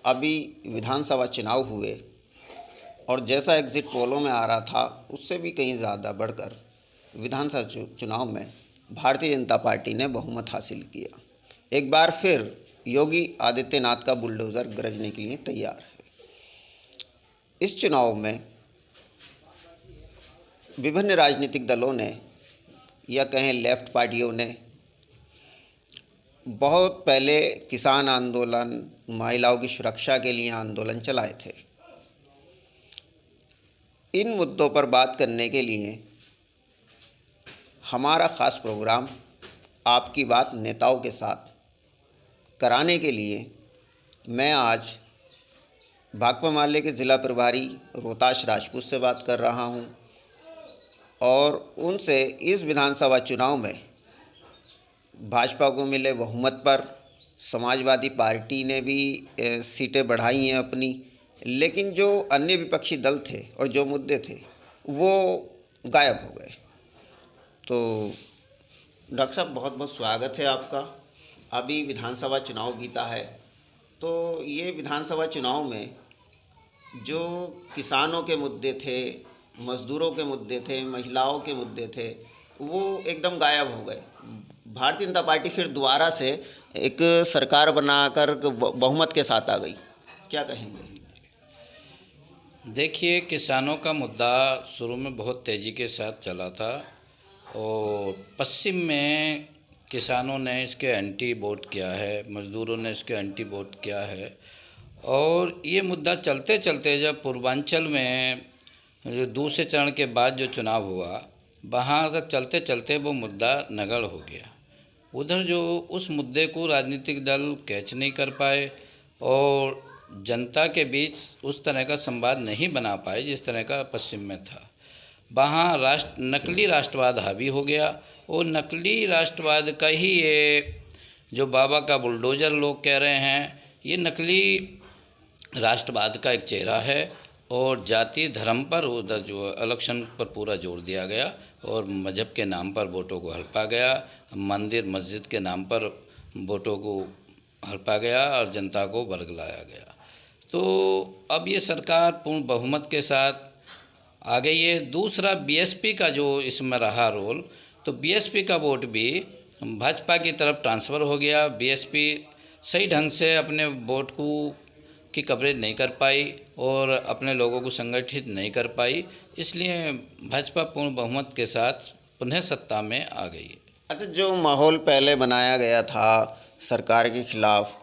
अभी विधानसभा चुनाव हुए और जैसा एग्ज़िट पोलों में आ रहा था उससे भी कहीं ज़्यादा बढ़कर विधानसभा चुनाव में भारतीय जनता पार्टी ने बहुमत हासिल किया। एक बार फिर योगी आदित्यनाथ का बुलडोज़र गरजने के लिए तैयार है। इस चुनाव में विभिन्न राजनीतिक दलों ने या कहें लेफ्ट पार्टियों ने बहुत पहले किसान आंदोलन, महिलाओं की सुरक्षा के लिए आंदोलन चलाए थे। इन मुद्दों पर बात करने के लिए हमारा ख़ास प्रोग्राम आपकी बात नेताओं के साथ कराने के लिए मैं आज भाकपा माले के ज़िला प्रभारी रोहताश राजपूत से बात कर रहा हूं और उनसे इस विधानसभा चुनाव में भाजपा को मिले बहुमत पर समाजवादी पार्टी ने भी सीटें बढ़ाई हैं अपनी, लेकिन जो अन्य विपक्षी दल थे और जो मुद्दे थे वो गायब हो गए। तो डॉक्टर साहब बहुत बहुत स्वागत है आपका। अभी विधानसभा चुनाव बीता है, तो ये विधानसभा चुनाव में जो किसानों के मुद्दे थे, मज़दूरों के मुद्दे थे, महिलाओं के मुद्दे थे, वो एकदम गायब हो गए। भारतीय जनता पार्टी फिर दोबारा से एक सरकार बनाकर बहुमत के साथ आ गई। क्या कहेंगे? देखिए, किसानों का मुद्दा शुरू में बहुत तेज़ी के साथ चला था और पश्चिम में किसानों ने इसके एंटी वोट किया है, मज़दूरों ने इसके एंटी वोट किया है और ये मुद्दा चलते चलते जब पूर्वांचल में जो दूसरे चरण के बाद जो चुनाव हुआ वहाँ तक चलते चलते वो मुद्दा नगण्य हो गया। उधर जो उस मुद्दे को राजनीतिक दल कैच नहीं कर पाए और जनता के बीच उस तरह का संवाद नहीं बना पाए जिस तरह का पश्चिम में था। वहाँ नकली राष्ट्रवाद हावी हो गया और नकली राष्ट्रवाद का ही ये जो बाबा का बुलडोज़र लोग कह रहे हैं, ये नकली राष्ट्रवाद का एक चेहरा है और जाति धर्म पर उधर जो इलेक्शन पर पूरा जोर दिया गया और मजहब के नाम पर वोटों को हड़पा गया, मंदिर मस्जिद के नाम पर वोटों को हड़पा गया और जनता को बरगलाया गया। तो अब ये सरकार पूर्ण बहुमत के साथ आ गई है। दूसरा बीएसपी का जो इसमें रहा रोल, तो बीएसपी का वोट भी भाजपा की तरफ ट्रांसफ़र हो गया। बीएसपी सही ढंग से अपने वोट की कवरेज नहीं कर पाई और अपने लोगों को संगठित नहीं कर पाई, इसलिए भाजपा पूर्ण बहुमत के साथ पुनः सत्ता में आ गई। अच्छा, जो माहौल पहले बनाया गया था सरकार के खिलाफ,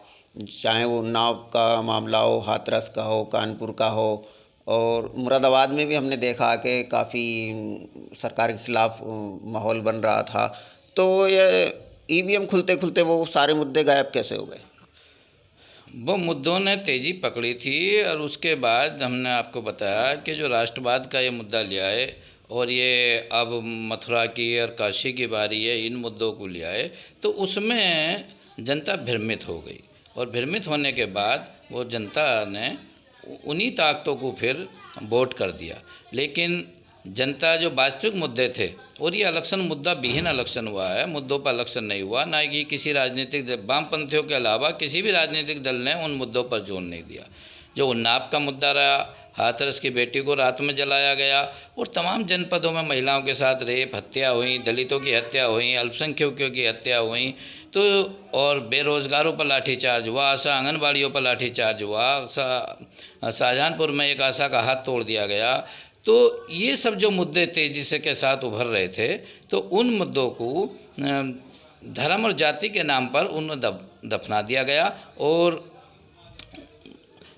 चाहे वो उन्नाव का मामला हो, हाथरस का हो, कानपुर का हो, और मुरादाबाद में भी हमने देखा कि काफ़ी सरकार के खिलाफ माहौल बन रहा था, तो ये ईवीएम खुलते खुलते वो सारे मुद्दे गायब कैसे हो गए? वो मुद्दों ने तेज़ी पकड़ी थी और उसके बाद हमने आपको बताया कि जो राष्ट्रवाद का ये मुद्दा लिया है और ये अब मथुरा की और काशी की बारी है, इन मुद्दों को लिया है, तो उसमें जनता भ्रमित हो गई और भ्रमित होने के बाद वो जनता ने उन्हीं ताकतों को फिर वोट कर दिया। लेकिन जनता जो वास्तविक मुद्दे थे, और ये इलेक्शन मुद्दा विहीन इलेक्शन हुआ है, मुद्दों पर इलेक्शन नहीं हुआ, ना कि किसी राजनीतिक वामपंथियों के अलावा किसी भी राजनीतिक दल ने उन मुद्दों पर जोर नहीं दिया। जो उन्नाव का मुद्दा रहा, हाथरस की बेटी को रात में जलाया गया और तमाम जनपदों में महिलाओं के साथ रेप, हत्या हुई, दलितों की हत्या हुई, अल्पसंख्यकों की हत्या हुई, तो और बेरोज़गारों पर लाठीचार्ज हुआ, आशा आंगनबाड़ियों पर लाठीचार्ज हुआ, शाहजहांपुर में एक आशा का हाथ तोड़ दिया गया। तो ये सब जो मुद्दे तेज़ी से के साथ उभर रहे थे, तो उन मुद्दों को धर्म और जाति के नाम पर उन्हें दफना दिया गया और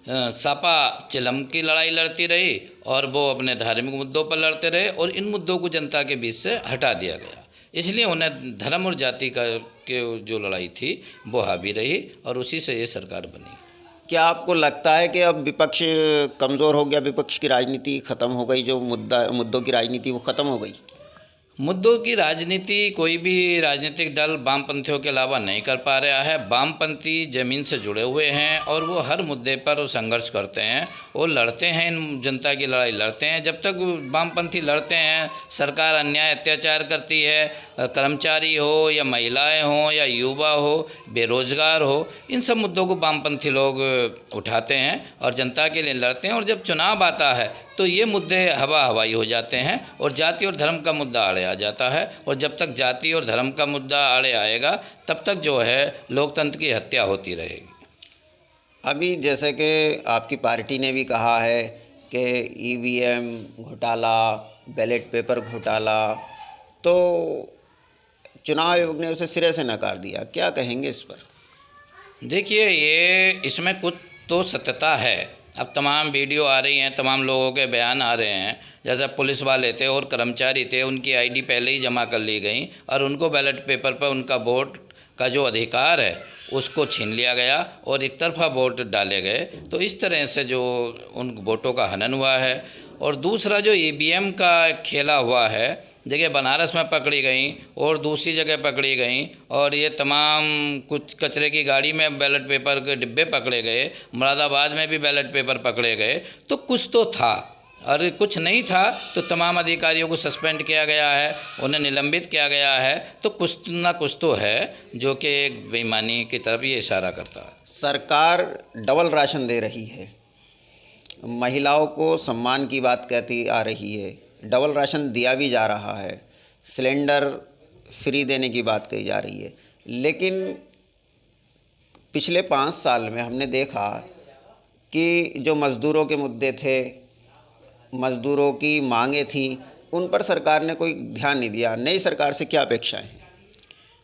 सपा चिलम की लड़ाई लड़ती रही और वो अपने धार्मिक मुद्दों पर लड़ते रहे और इन मुद्दों को जनता के बीच से हटा दिया गया। इसलिए उन्हें धर्म और जाति के जो लड़ाई थी वो हावी रही और उसी से ये सरकार बनी। क्या आपको लगता है कि अब विपक्ष कमज़ोर हो गया, विपक्ष की राजनीति ख़त्म हो गई, जो मुद्दों की राजनीति वो ख़त्म हो गई? मुद्दों की राजनीति कोई भी राजनीतिक दल वामपंथियों के अलावा नहीं कर पा रहा है। वामपंथी ज़मीन से जुड़े हुए हैं और वो हर मुद्दे पर संघर्ष करते हैं और लड़ते हैं, इन जनता की लड़ाई लड़ते हैं। जब तक वामपंथी लड़ते हैं, सरकार अन्याय अत्याचार करती है, कर्मचारी हो या महिलाएं हो या युवा हो, बेरोजगार हो, इन सब मुद्दों को वामपंथी लोग उठाते हैं और जनता के लिए लड़ते हैं। और जब चुनाव आता है तो ये मुद्दे हवा हवाई हो जाते हैं और जाति और धर्म का मुद्दा आड़े आ जाता है। और जब तक जाति और धर्म का मुद्दा आड़े आएगा तब तक जो है लोकतंत्र की हत्या होती रहेगी। अभी जैसे कि आपकी पार्टी ने भी कहा है कि ईवीएम घोटाला, बैलेट पेपर घोटाला, तो चुनाव आयोग ने उसे सिरे से नकार दिया। क्या कहेंगे इस पर? देखिए, ये इसमें कुछ तो सत्यता है। अब तमाम वीडियो आ रही हैं, तमाम लोगों के बयान आ रहे हैं। जैसे पुलिस वाले थे और कर्मचारी थे, उनकी आईडी पहले ही जमा कर ली गई और उनको बैलेट पेपर पर उनका वोट का जो अधिकार है उसको छीन लिया गया और एक तरफा वोट डाले गए। तो इस तरह से जो उन वोटों का हनन हुआ है। और दूसरा जो ईवीएम का खेला हुआ है, जगह बनारस में पकड़ी गई और दूसरी जगह पकड़ी गई और ये तमाम कुछ कचरे की गाड़ी में बैलेट पेपर के डिब्बे पकड़े गए, मुरादाबाद में भी बैलेट पेपर पकड़े गए। तो कुछ तो था, और कुछ नहीं था तो तमाम अधिकारियों को सस्पेंड किया गया है, उन्हें निलंबित किया गया है। तो कुछ ना कुछ तो है जो कि एक बेईमानी की तरफ ये इशारा करता है। सरकार डबल राशन दे रही है, महिलाओं को सम्मान की बात कहती आ रही है, डबल राशन दिया भी जा रहा है, सिलेंडर फ्री देने की बात कही जा रही है। लेकिन पिछले 5 साल में हमने देखा कि जो मज़दूरों के मुद्दे थे, मज़दूरों की मांगें थी, उन पर सरकार ने कोई ध्यान नहीं दिया। नई सरकार से क्या अपेक्षाएं?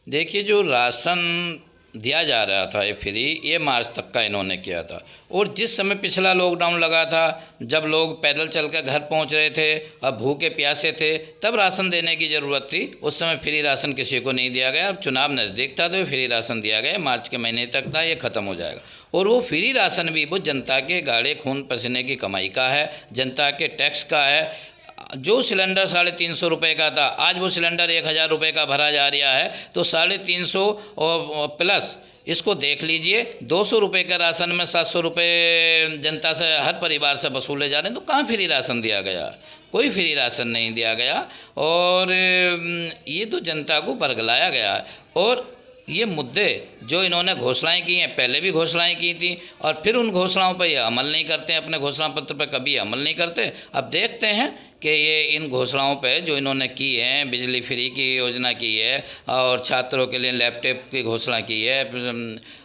देखिए, जो राशन दिया जा रहा था ये फ्री, ये मार्च तक का इन्होंने किया था। और जिस समय पिछला लॉकडाउन लगा था, जब लोग पैदल चल कर घर पहुँच रहे थे और भूखे प्यासे थे, तब राशन देने की ज़रूरत थी। उस समय फ्री राशन किसी को नहीं दिया गया। अब चुनाव नज़दीक था तो फ्री राशन दिया गया, मार्च के महीने तक था, ये ख़त्म हो जाएगा। और वो फ्री राशन भी वो जनता के गाढ़े खून पसीने की कमाई का है, जनता के टैक्स का है। जो सिलेंडर 350 रुपये का था, आज वो सिलेंडर 1000 रुपये का भरा जा रहा है। तो 350 और प्लस इसको देख लीजिए, 200 रुपये का राशन में 700 रुपये जनता से, हर परिवार से वसूले जा रहे हैं। तो कहाँ फ्री राशन दिया गया? कोई फ्री राशन नहीं दिया गया। और ये तो जनता को बरगलाया गया है। और ये मुद्दे जो इन्होंने घोषणाएं की हैं, पहले भी घोषणाएं की थी और फिर उन घोषणाओं पर ये अमल नहीं करते हैं, अपने घोषणा पत्र पर कभी अमल नहीं करते। अब देखते हैं कि ये इन घोषणाओं पे जो इन्होंने की है, बिजली फ्री की योजना की है और छात्रों के लिए लैपटॉप की घोषणा की है,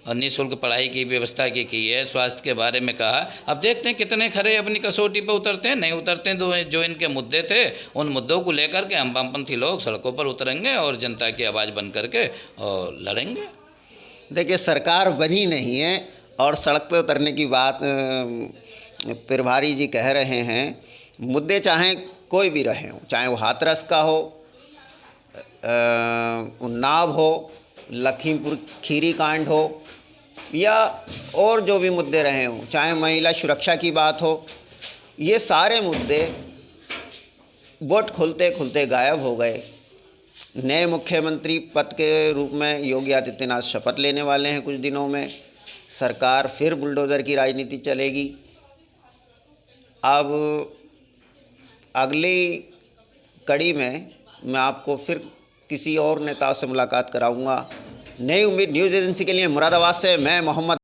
निःशुल्क पढ़ाई की व्यवस्था की है, स्वास्थ्य के बारे में कहा। अब देखते हैं कितने खरे अपनी कसौटी पर उतरते हैं। नहीं उतरते हैं तो जो इनके मुद्दे थे, उन मुद्दों को लेकर के हम वामपंथी लोग सड़कों पर उतरेंगे और जनता की आवाज़ बन करके और लड़ेंगे। देखिए, सरकार बनी नहीं है और सड़क पे उतरने की बात प्रभारी जी कह रहे हैं। मुद्दे चाहे कोई भी रहे हों, चाहे वो हाथरस का हो, उन्नाव हो, लखीमपुर खीरी कांड हो या और जो भी मुद्दे रहे हों, चाहे महिला सुरक्षा की बात हो, ये सारे मुद्दे वोट खुलते खुलते गायब हो गए। नए मुख्यमंत्री पद के रूप में योगी आदित्यनाथ शपथ लेने वाले हैं कुछ दिनों में। सरकार फिर बुलडोज़र की राजनीति चलेगी। अब अगली कड़ी में मैं आपको फिर किसी और नेता से मुलाकात कराऊंगा। नई उम्मीद न्यूज़ एजेंसी के लिए मुरादाबाद से मैं मोहम्मद